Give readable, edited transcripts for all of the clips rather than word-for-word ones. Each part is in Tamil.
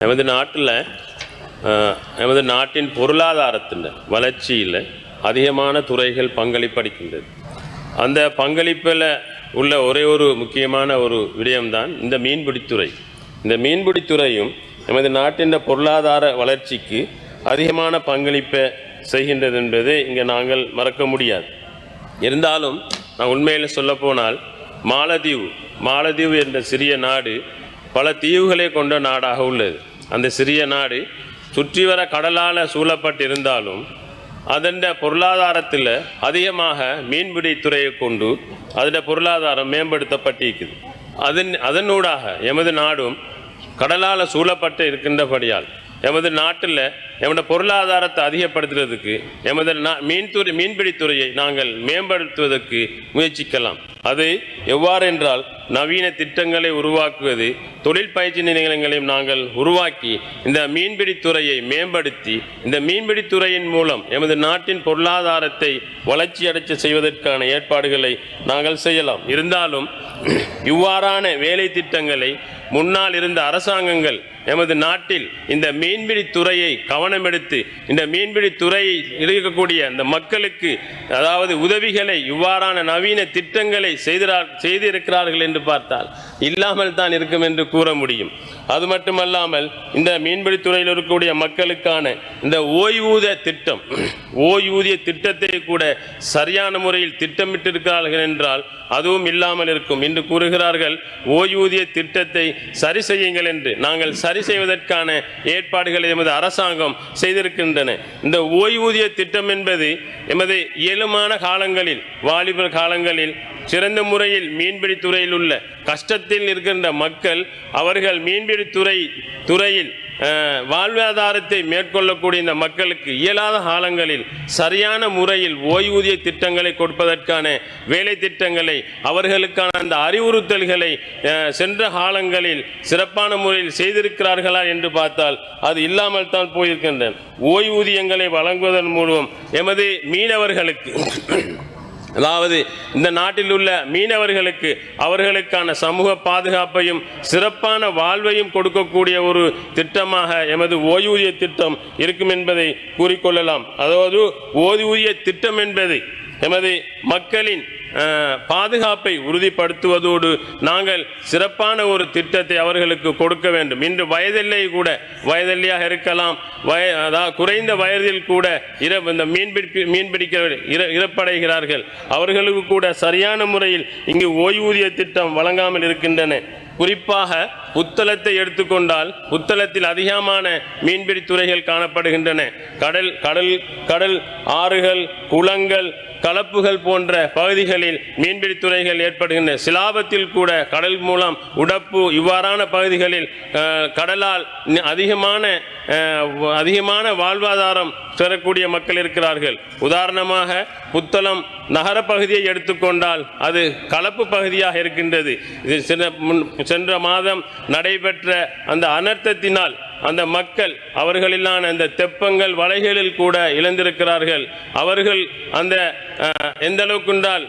நமது நாட்டில் நமது நாட்டின் பொருளாதாரத்தின் வளர்ச்சியில் அதிகமான துறைகள் பங்களிப்பளிக்கின்றது. அந்த பங்களிப்பில் உள்ள ஒரே ஒரு முக்கியமான ஒரு விடயம்தான் இந்த மீன்பிடித்துறை. இந்த மீன்பிடித்துறையும் நமது நாட்டின் பொருளாதார வளர்ச்சிக்கு அதிகமான பங்களிப்பை செய்கின்றது என்பதை இங்கே நாங்கள் மறக்க முடியாது. இருந்தாலும் நான் உண்மையில் சொல்லப்போனால் மாலத்தீவு என்ற சிறிய நாடு பல தீவுகளை கொண்ட நாடாக உள்ளது. அந்த சிறிய நாடு சுற்றி வர கடலால் சூழப்பட்டிருந்தாலும் அதன் பொருளாதாரத்தில் அதிகமாக மீன்பிடித்துறையை கொண்டு அதன் பொருளாதாரம் மேம்படுத்தப்பட்டிருக்குது. அதனூடாக எமது நாடும் கடலால் சூழப்பட்டு இருக்கின்றபடியால் எமது நாட்டில் எமது பொருளாதாரத்தை அதிகப்படுத்துவதற்கு எமது மீன்பிடித்துறையை நாங்கள் மேம்படுத்துவதற்கு முயற்சிக்கலாம். அது எவ்வாறு என்றால் நவீன திட்டங்களை உருவாக்குவது, தொழில் பயிற்சி நிலையங்களையும் நாங்கள் உருவாக்கி இந்த மீன்பிடித்துறையை மேம்படுத்தி இந்த மீன்பிடித்துறையின் மூலம் எமது நாட்டின் பொருளாதாரத்தை வளர்ச்சியடைச்ச செய்வதற்கான ஏற்பாடுகளை நாங்கள் செய்யலாம். இருந்தாலும் இவ்வாறான வேலை திட்டங்களை முன்னால் இருந்த அரசாங்கங்கள் எமது நாட்டில் இந்த மீன்பிடித்துறையை கவனமெடுத்து இந்த மீன்பிடித்துறையை இருக்கக்கூடிய அந்த மக்களுக்கு அதாவது உதவிகளை இவ்வாறான நவீன திட்டங்களை செய்திருக்கிறார்கள் என்று பார்த்தால் இல்லாமல் தான் இருக்கும் என்று கூற முடியும். அது மட்டுமல்லாமல் இந்த மீன்பிடித்துறையில் இருக்கக்கூடிய மக்களுக்கான இந்த ஓய்வூதிய திட்டத்தை கூட சரியான முறையில் திட்டமிட்டிருக்கிறார்கள் என்றால் அதுவும் இல்லாமல் இருக்கும் என்று கூறுகிறார்கள். ஓய்வூதிய திட்டத்தை சரி செய்யுங்கள் என்று நாங்கள் சரி செய்வதற்கான ஏற்பாடுகளை எமது அரசாங்கம் செய்திருக்கின்றன. இந்த ஓய்வூதிய திட்டம் என்பது எமது இயலுமான காலங்களில் வாலிபர் காலங்களில் சிறந்த முறையில் மீன்பிடித்துறையில் உள்ள கஷ்டத்தில் இருக்கின்ற மக்கள் அவர்கள் மீன்பிடித்துறையில் வாழ்வாதாரத்தை மேற்கொள்ளக்கூடிய இந்த மக்களுக்கு இயலாத காலங்களில் சரியான முறையில் ஓய்வூதிய திட்டங்களை கொடுப்பதற்கான வேலை திட்டங்களை அவர்களுக்கான அந்த அறிவுறுத்தல்களை சென்ற காலங்களில் சிறப்பான முறையில் செய்திருக்கிறார்களா என்று பார்த்தால் அது இல்லாமல் தான் போயிருக்கின்றன. ஓய்வூதியங்களை வழங்குவதன் மூலம் எமது மீனவர்களுக்கு அதாவது இந்த நாட்டில் உள்ள மீனவர்களுக்கு அவர்களுக்கான சமூக பாதுகாப்பையும் சிறப்பான வாழ்வையும் கொடுக்கக்கூடிய ஒரு திட்டமாக எமது ஓய்வூதிய திட்டம் இருக்கும் என்பதை கூறிக்கொள்ளலாம். அதாவது ஓய்வூதிய திட்டம் என்பது எமது மக்களின் பாதுகாப்பை உறுதிப்படுத்துவதோடு நாங்கள் சிறப்பான ஒரு திட்டத்தை அவர்களுக்கு கொடுக்க வேண்டும். இன்று வயதெல்லையாக இருக்கலாம், குறைந்த வயதில் கூட இந்த மீன்பிடிக்க இறப்படைகிறார்கள். அவர்களுக்கு கூட சரியான முறையில் இங்கு ஓய்வூதிய திட்டம் வழங்காமல் இருக்கின்றன. குறிப்பாக புத்தளத்தை எடுத்துக்கொண்டால் புத்தளத்தில் அதிகமான மீன்பிடித்துறைகள் காணப்படுகின்றன. கடல் ஆறுகள், குளங்கள், கலப்புகள் போன்ற பகுதிகளில் மீன்பிடித்துறைகள் ஏற்படுகின்றன. சிலாபத்தில் கூட கடல் மூலம் உடப்பு இவ்வாறான பகுதிகளில் கடலால் அதிகமான வாழ்வாதாரம் பெறக்கூடிய மக்கள் இருக்கிறார்கள். உதாரணமாக புத்தளம் நகர பகுதியை எடுத்துக்கொண்டால் அது கலப்பு பகுதியாக இருக்கின்றது. சென்ற மாதம் நடைபெற்ற அந்த அனர்த்தத்தினால் அந்த மக்கள் அவர்களிலான அந்த தெப்பங்கள் வலைகளில் கூட இழந்திருக்கிறார்கள். அவர்கள் அந்த எந்த அளவுக்கு என்றால்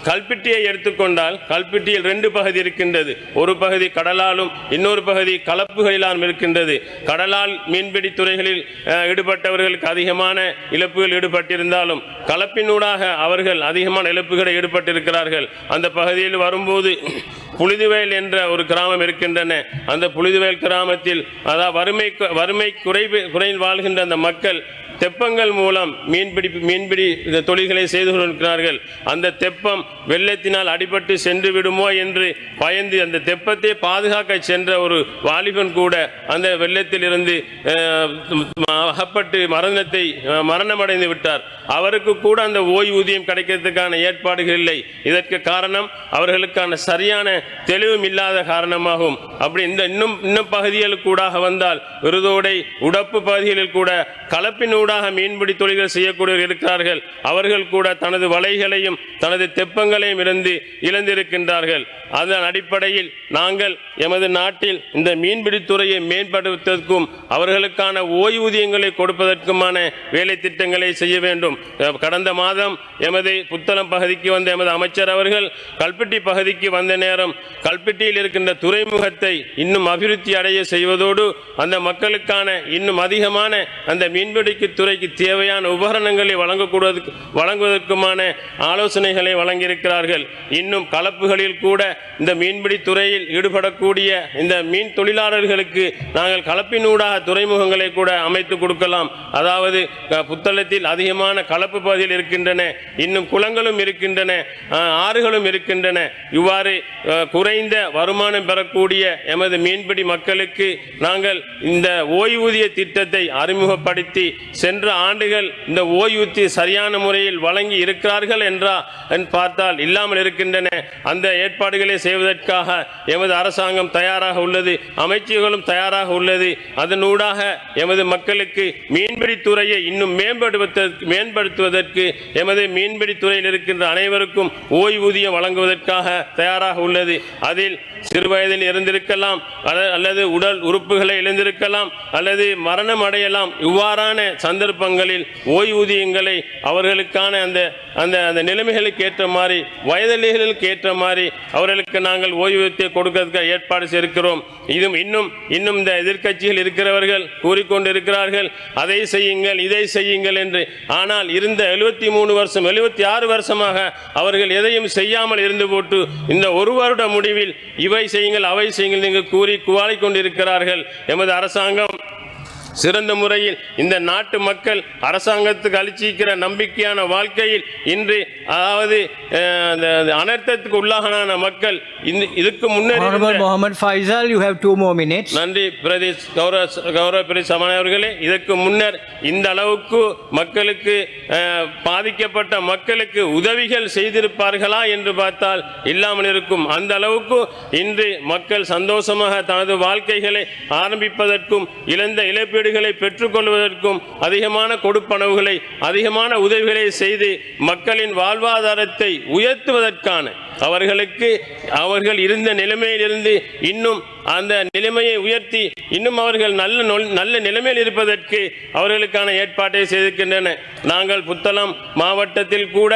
கல்பிட்டியை எடுத்துக்கொண்டால் கல்பிட்டியில் 2 பகுதி இருக்கின்றது. ஒரு பகுதி கடலாலும் இன்னொரு பகுதி கலப்புகளிலும் இருக்கின்றது. கடலால் மீன்பிடி துறைகளில் ஈடுபட்டவர்களுக்கு அதிகமான இழப்புகள் ஈடுபட்டிருந்தாலும் கலப்பினூடாக அவர்கள் அதிகமான இழப்புகளை ஈடுபட்டிருக்கிறார்கள். அந்த பகுதியில் வரும்போது புழுதிவயல் என்ற ஒரு கிராமம் இருக்கின்றன. அந்த புழுதிவயல் கிராமத்தில் அதாவது வறுமை குறைந்து வாழ்கின்ற அந்த மக்கள் தெப்பங்கள் மூலம் மீன்பிடி தொழில்களை செய்து கொண்டிருக்கிறார்கள். அந்த தெப்பம் வெள்ளத்தினால் அடிபட்டு சென்று விடுமோ என்று பயந்து அந்த தெப்பத்தை பாதுகாக்க சென்ற ஒரு வாலிபன் கூட அந்த வெள்ளத்தில் இருந்து அகப்பட்டு மரணமடைந்து விட்டார். அவருக்கு கூட அந்த ஓய்வூதியம் கிடைக்கிறதுக்கான ஏற்பாடுகள் இல்லை. இதற்கு காரணம் அவர்களுக்கான சரியான தெளிவும் இல்லாத காரணமாகும். அப்படி இன்னும் பகுதிகளுக்கு கூட வந்தால் விருதோடை உடப்பு பகுதிகளில் கூட கலப்பினூட அதனூடாக மீன்பிடி தொழில்கள் செய்யக்கூடியவர்கள் இருக்கிறார்கள். அவர்கள் கூட தனது வலைகளையும் தனது தெப்பங்களையும் இழந்திருக்கின்றார்கள். அதன் அடிப்படையில் நாங்கள் எமது நாட்டில் இந்த மீன்பிடித்துறையை மேம்படுத்துவதற்கும் அவர்களுக்கான ஓய்வூதியங்களை கொடுப்பதற்குமான வேலை திட்டங்களை செய்ய வேண்டும். கடந்த மாதம் எமது புத்தளம் பகுதிக்கு வந்த எமது அமைச்சர் அவர்கள் கல்பட்டி பகுதிக்கு வந்த நேரம் கல்பட்டியில் இருக்கின்ற துறைமுகத்தை இன்னும் அபிவிருத்தி அடைய செய்வதோடு அந்த மக்களுக்கான இன்னும் அதிகமான அந்த மீன்பிடிக்கு துறைக்கு தேவையான உபகரணங்களை வழங்குவதற்குமான ஆலோசனைகளை வழங்கியிருக்கிறார்கள். இன்னும் கலப்புகளில் கூட இந்த மீன்பிடி துறையில் ஈடுபடக்கூடிய இந்த மீன் தொழிலாளர்களுக்கு நாங்கள் கலப்பினூடாக துறைமுகங்களை கூட அமைத்து கொடுக்கலாம். அதாவது புத்தளத்தில் அதிகமான கலப்பு பகுதியில் இருக்கின்றன, இன்னும் குளங்களும் இருக்கின்றன, ஆறுகளும் இருக்கின்றன. இவ்வாறு குறைந்த வருமானம் பெறக்கூடிய எமது மீன்பிடி மக்களுக்கு நாங்கள் இந்த ஓய்வூதிய திட்டத்தை அறிமுகப்படுத்தி சென்ற ஆண்டுகள் இந்த ஓய்வூதிய சரியான முறையில் வழங்கி இருக்கிறார்கள் என்றா பார்த்தால் இல்லாமல் இருக்கின்றன. அந்த ஏற்பாடுகளை செய்வதற்காக எமது அரசாங்கம் தயாராக உள்ளது, அமைச்சர்களும் தயாராக உள்ளது. அதனூடாக எமது மக்களுக்கு மீன்பிடி துறையை இன்னும் மேம்படுத்துவதற்கு எமது மீன்பிடி துறையில் இருக்கின்ற அனைவருக்கும் ஓய்வூதியம் வழங்குவதற்காக தயாராக உள்ளது. அதில் சிறு வயதில் இருந்திருக்கலாம், அல்லது உடல் உறுப்புகளை இழந்திருக்கலாம், அல்லது மரணம் அடையலாம். இவ்வாறான சந்தர்ப்பங்களில் ஓய்வூதியங்களை அவர்களுக்கான அந்த அந்த அந்த நிலைமைகளுக்கு ஏற்ற மாதிரி, வயதில்களுக்கு ஏற்ற மாதிரி அவர்களுக்கு நாங்கள் ஓய்வூதியத்தை கொடுக்கிறதுக்கு ஏற்பாடு செய்திருக்கிறோம். இன்னும் இந்த எதிர்க்கட்சிகள் இருக்கிறவர்கள் கூறிக்கொண்டிருக்கிறார்கள், அதை செய்யுங்கள் இதை செய்யுங்கள் என்று. ஆனால் இருந்த 73 வருஷம் 76 வருஷமாக அவர்கள் எதையும் செய்யாமல் இருந்து போட்டு இந்த ஒரு வருட முடிவில் இவை செய்யுங்கள் அவை செய்யுங்கள் என்று கூறி குவாலை கொண்டிருக்கிறார்கள். எமது அரசாங்கம் சிறந்த முறையில் இந்த நாட்டு மக்கள் அரசாங்கத்துக்கு அளிச்சிக்கிற நம்பிக்கையான வாழ்க்கையில் இன்று அதாவது அனர்த்தத்துக்கு உள்ளான மக்கள் இதுக்கு முன்னர் Mohammed Faisal, you have 2 more minutes. நன்றி பிரதேஷ் கௌரவ பிரதேஷ் சமன் அவர்களே. இதற்கு முன்னர் இந்த அளவுக்கு மக்களுக்கு பாதிக்கப்பட்ட மக்களுக்கு உதவிகள் செய்திருப்பார்களா என்று பார்த்தால் இல்லாமல் இருக்கும். அந்த அளவுக்கு இன்று மக்கள் சந்தோஷமாக தனது வாழ்க்கைகளை ஆரம்பிப்பதற்கும் இழந்த இழப்பீடுகளை பெற்றுக்கொள்வதற்கும் அதிகமான கொடுப்பனவுகளை அதிகமான உதவிகளை செய்து மக்களின் வாழ்வாதாரத்தை உயர்த்துவதற்கான அவர்கள் இருந்த நிலைமையிலிருந்து இன்னும் அந்த நிலைமையை உயர்த்தி இன்னும் அவர்கள் நல்ல நிலைமையில் இருப்பதற்கு அவர்களுக்கான ஏற்பாட்டை செய்திருக்கின்றன. நாங்கள் புத்தளம் மாவட்டத்தில் கூட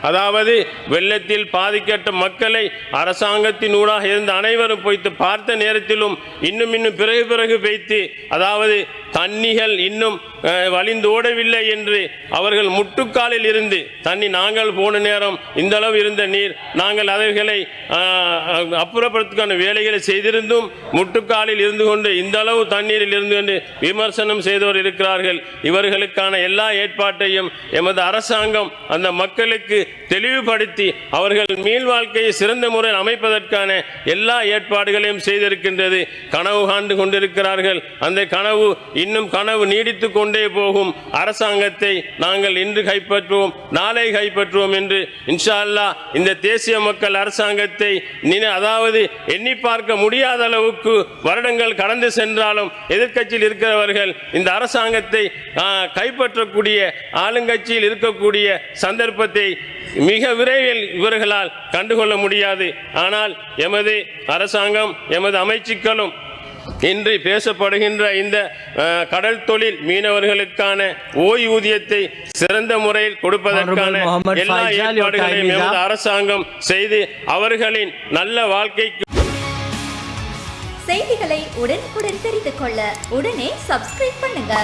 அதாவது வெள்ளத்தில் பாதிக்கப்பட்ட மக்களை அரசாங்கத்தின் ஊடாக இருந்த அனைவரும் போய்த்து பார்த்த நேரத்திலும் இன்னும் பிறகு வைத்து அதாவது தண்ணிகள் இன்னும் வழிந்தோடவில்லை என்று அவர்கள் முட்டுக்காலில் இருந்து தண்ணி நாங்கள் போன நேரம் இந்த அளவு இருந்த நீர் நாங்கள் அவைகளை அப்புறப்படுத்துக்கான வேலைகளை செய்திருந்தும் முட்டுக்காலில் இருந்து கொண்டு இந்த அளவு தண்ணீரில் இருந்து கொண்டு விமர்சனம் செய்தவர் இருக்கிறார்கள். இவர்களுக்கான எல்லா ஏற்பாட்டையும் எமது அரசாங்கம் அந்த மக்களுக்கு தெளிவுபடுத்தி அவர்கள் மீள் வாழ்க்கையை சிறந்த முறையில் அமைப்பதற்கான எல்லா ஏற்பாடுகளையும் செய்திருக்கின்றது. கனவு காண்டு கொண்டிருக்கிறார்கள். அந்த கனவு நீடித்துக் கொண்டே போகும். அரசாங்கத்தை நாங்கள் இன்று கைப்பற்றுவோம், நாளை கைப்பற்றுவோம் என்று இன்ஷா அல்லாஹ் இந்த தேசிய மக்கள் அரசாங்கத்தை அதாவது எண்ணி பார்க்க முடியாத அளவுக்கு வருடங்கள் கடந்து சென்றாலும் எதிர்க்கட்சியில் இருக்கிறவர்கள் இந்த அரசாங்கத்தை கைப்பற்றக்கூடிய ஆளுங்கட்சியில் இருக்கக்கூடிய சந்தர்ப்பத்தை மிக விரைவில் இவர்களால் கண்டுகொள்ள முடியாது. ஆனால் எமது அரசாங்கம் எமது அமைச்சுக்களும் இன்று பேசப்படுகின்ற இந்த கடல் தொழில் மீனவர்களுக்கான ஓய்வூதியத்தை சிறந்த முறையில் கொடுப்பதற்கான எல்லா ஏற்பாடுகளையும் எமது அரசாங்கம் செய்து அவர்களின் நல்ல வாழ்க்கைக்கு. செய்திகளை உடனுக்குடன் தெரிந்து கொள்ள உடனே சப்ஸ்கிரைப் பண்ணுங்க.